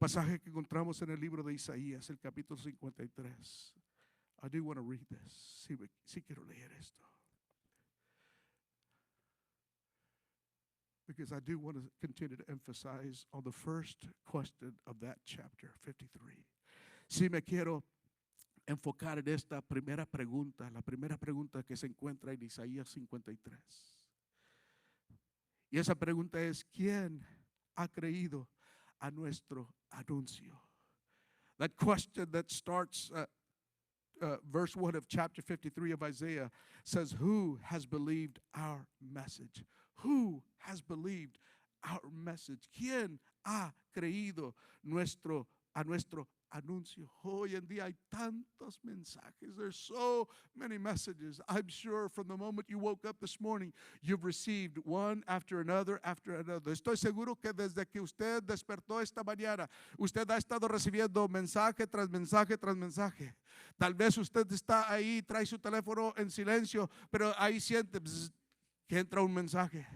pasaje que encontramos en el libro de Isaías, el capítulo 53. I do want to read this. Sí quiero leer esto. Because I do want to continue to emphasize on the first question of that chapter 53. Sí me quiero enfocar en esta primera pregunta, la primera pregunta que se encuentra en Isaías 53. Y esa pregunta es, ¿quién ha creído a nuestro anuncio? That question that starts verse 1 of chapter 53 of Isaiah says, who has believed our message? Who has believed our message? ¿Quién ha creído a nuestro anuncio? Hoy en día hay tantos mensajes. There's so many messages. I'm sure from the moment you woke up this morning, you've received one after another after another. Estoy seguro que desde que usted despertó esta mañana, usted ha estado recibiendo mensaje tras mensaje tras mensaje. Tal vez usted está ahí, trae su teléfono en silencio, pero ahí siente que entra un mensaje.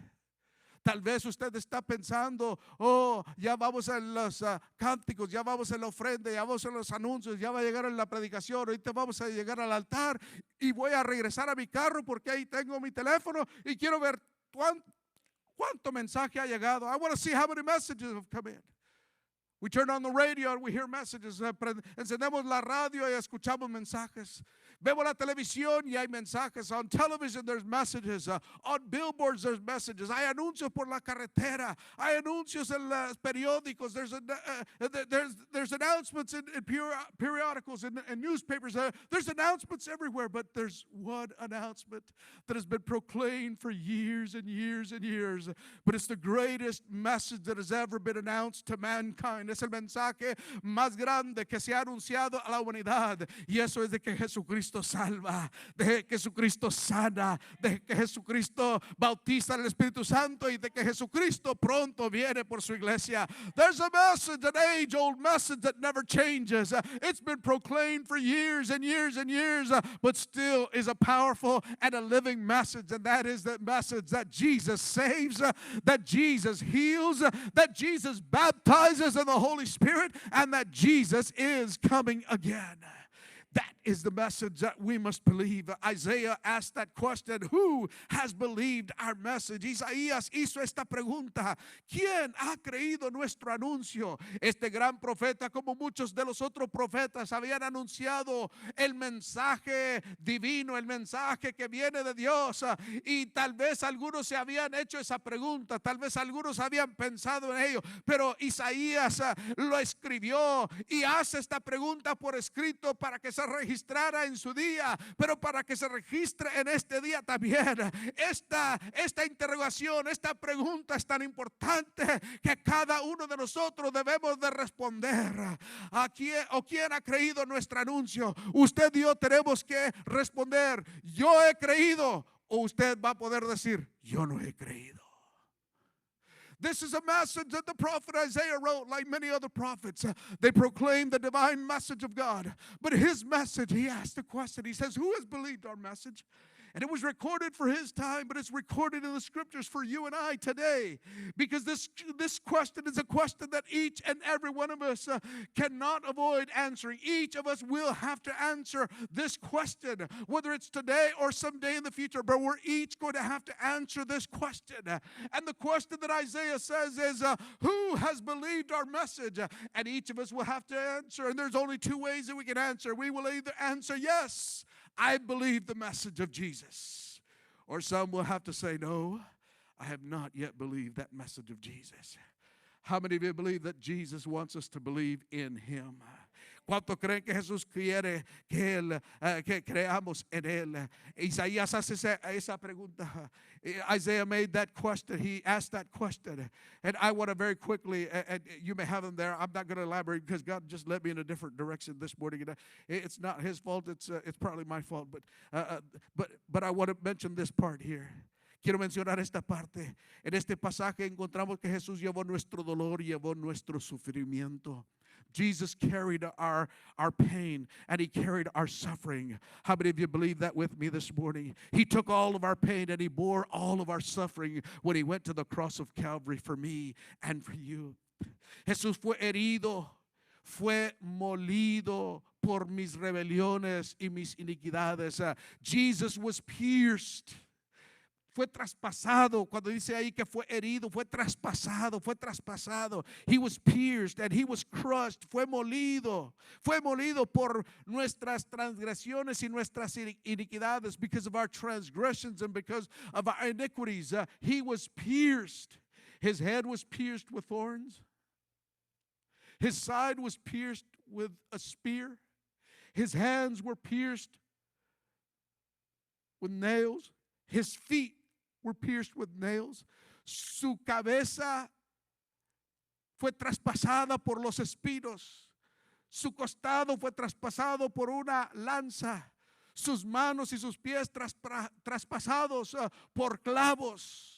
Tal vez usted está pensando, oh, ya vamos a los cánticos, ya vamos a la ofrenda, ya vamos a los anuncios, ya va a llegar a la predicación, ahorita vamos a llegar al altar y voy a regresar a mi carro porque ahí tengo mi teléfono y quiero ver cuánto mensaje ha llegado. I want to see how many messages have come in. We turn on the radio and we hear messages. Encendemos la radio y escuchamos mensajes. Vemos la televisión y hay mensajes. On television there's messages. On billboards there's messages. Hay anuncios por la carretera. Hay anuncios en los periódicos. There's announcements in periodicals and newspapers. There's announcements everywhere, but there's one announcement that has been proclaimed for years and years and years. But it's the greatest message that has ever been announced to mankind. Es el mensaje más grande que se ha anunciado a la humanidad. Y eso es de que Jesucristo salva, de que Jesucristo sana, de que Jesucristo bautiza al Espíritu Santo y de que Jesucristo pronto viene por su iglesia. There's a message, an age-old message that never changes. It's been proclaimed for years and years and years, but still is a powerful and a living message. And that is the message that Jesus saves, that Jesus heals, that Jesus baptizes in the Holy Spirit, and that Jesus is coming again. That is the message that we must believe. Isaiah asked that question, who has believed our message? Isaías hizo esta pregunta, ¿quién ha creído nuestro anuncio? Este gran profeta, como muchos de los otros profetas, habían anunciado el mensaje divino, el mensaje que viene de Dios, y tal vez algunos se habían hecho esa pregunta, tal vez algunos habían pensado en ello, pero Isaías lo escribió y hace esta pregunta por escrito para que se registrara en su día, pero para que se registre en este día también. Esta interrogación, esta pregunta es tan importante que cada uno de nosotros debemos de responder. ¿A quién ha creído nuestro anuncio? Usted y yo tenemos que responder, yo he creído, o usted va a poder decir, yo no he creído. This is a message that the prophet Isaiah wrote, like many other prophets. They proclaim the divine message of God. But his message, he asked the question. He says, who has believed our message? And it was recorded for his time, but it's recorded in the scriptures for you and I today. Because this question is a question that each and every one of us cannot avoid answering. Each of us will have to answer this question, whether it's today or someday in the future. But we're each going to have to answer this question. And the question that Isaiah says is, who has believed our message? And each of us will have to answer. And there's only two ways that we can answer. We will either answer, yes, I believe the message of Jesus. Or some will have to say, no, I have not yet believed that message of Jesus. How many of you believe that Jesus wants us to believe in Him? ¿Cuántos creen que Jesús quiere que creamos en Él? Isaías hace esa pregunta. Isaiah made that question. He asked that question. And I want to very quickly, and you may have them there. I'm not going to elaborate because God just led me in a different direction this morning. It's not His fault. It's probably my fault. But I want to mention this part here. Quiero mencionar esta parte. En este pasaje encontramos que Jesús llevó nuestro dolor, llevó nuestro sufrimiento. Jesus carried our pain and He carried our suffering. How many of you believe that with me this morning? He took all of our pain and He bore all of our suffering when He went to the cross of Calvary for me and for you. Jesús fue herido fue molido por mis rebeliones y mis iniquidades. Jesus was pierced. Fue traspasado. Cuando dice ahí que fue herido, fue traspasado, fue traspasado. He was pierced and he was crushed. Fue molido por nuestras transgresiones y nuestras iniquidades, because of our transgressions and because of our iniquities. He was pierced. His head was pierced with thorns. His side was pierced with a spear. His hands were pierced with nails. His feet were pierced with nails. Su cabeza fue traspasada por los espinos. Su costado fue traspasado por una lanza. Sus manos y sus pies traspasados por clavos.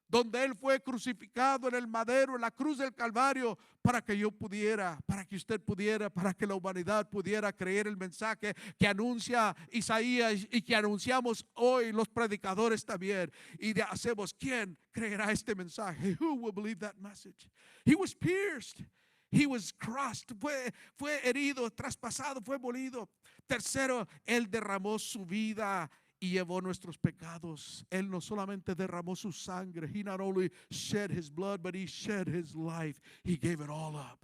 Donde Él fue crucificado en el madero, en la cruz del Calvario, para que yo pudiera, para que usted pudiera, para que la humanidad pudiera creer el mensaje que anuncia Isaías y que anunciamos hoy los predicadores también. Y hacemos, ¿quién creerá este mensaje? Who will believe that message? He was pierced. He was crushed. Fue herido, traspasado, fue molido. Tercero, Él derramó su vida y llevó nuestros pecados. Él no solamente derramó su sangre. He not only shed his blood, but he shed his life. He gave it all up.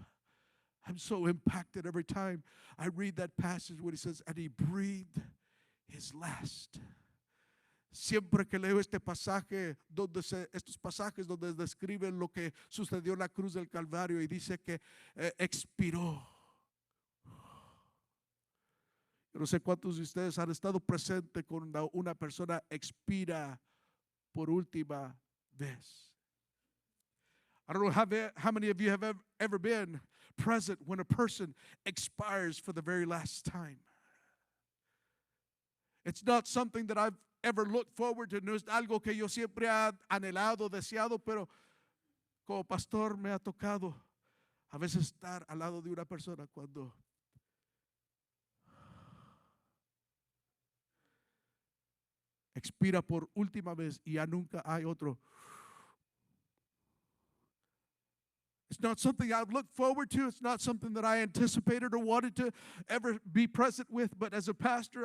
I'm so impacted every time I read that passage when he says, and he breathed his last. Siempre que leo este pasaje, estos pasajes donde describen lo que sucedió en la cruz del Calvario y dice que expiró. No sé cuántos de ustedes han estado presentes cuando una persona expira por última vez. I don't know how many of you have ever been present when a person expires for the very last time. It's not something that I've ever looked forward to. No es algo que yo siempre he anhelado, deseado, pero como pastor me ha tocado a veces estar al lado de una persona cuando expira por última vez y ya nunca hay otro. It's not something I've looked forward to. It's not something that I anticipated or wanted to ever be present with. But as a pastor,